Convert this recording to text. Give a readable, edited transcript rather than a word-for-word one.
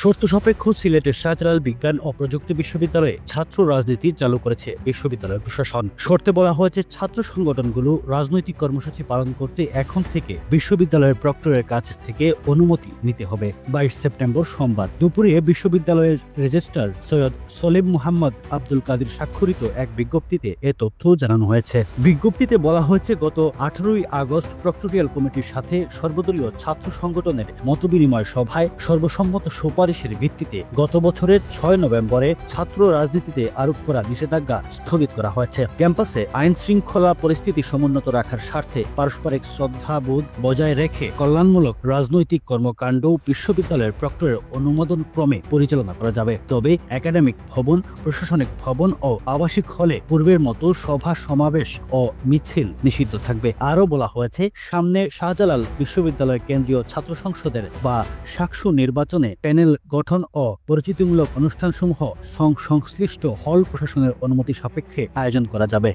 শর্ত সাপেক্ষ সিলেটের শাহজালাল বিজ্ঞান ও প্রযুক্তি বিশ্ববিদ্যালয়ে ছাত্র রাজনীতি চালু করেছে বিশ্ববিদ্যালয় প্রশাসন। শর্তে বলা হয়েছে, ছাত্র সংগঠনগুলো রাজনৈতিক কর্মসূচি পালন করতে এখন থেকে বিশ্ববিদ্যালয়ের প্রক্টরের কাছ থেকে অনুমতি নিতে হবে। 22 সেপ্টেম্বর সোমবার দুপুরে বিশ্ববিদ্যালয়ের রেজিস্ট্রার সৈয়দ সলিম মুহাম্মদ আব্দুল কাদির স্বাক্ষরিত এক বিজ্ঞপ্তিতে এ তথ্য জানানো হয়েছে। বিজ্ঞপ্তিতে বলা হয়েছে, গত 18 আগস্ট প্রক্টোরিয়াল কমিটির সাথে সর্বদলীয় ছাত্র সংগঠনের মতবিনিময় সভায় সর্বসম্মত সুপারিশের ভিত্তিতে গত বছরের 6 নভেম্বরে ছাত্র রাজনীতিতে আরোপ করা নিষেধাজ্ঞা স্থগিত করা হয়েছে। ক্যাম্পাসে আইন শৃঙ্খলা পরিস্থিতি সমুন্নত রাখার স্বার্থে পারস্পরিক শ্রদ্ধাবোধ বজায় রেখে কল্যাণমূলক রাজনৈতিক কর্মকাণ্ড বিশ্ববিদ্যালয়ের প্রক্টরের অনুমোদন ক্রমে পরিচালনা করা যাবে। তবে একাডেমিক ভবন, প্রশাসনিক ভবন ও আবাসিক হলে পূর্বের মতো সভা সমাবেশ ও মিছিল নিষিদ্ধ থাকবে। আরও বলা হয়েছে, সামনে শাহজালাল বিশ্ববিদ্যালয়ের কেন্দ্রীয় ছাত্র সংসদের বা শাকসু নির্বাচনে প্যানেল গঠন ও পরিচিতিমূলক অনুষ্ঠানসমূহ সংশ্লিষ্ট হল প্রশাসনের অনুমতি সাপেক্ষে আয়োজন করা যাবে।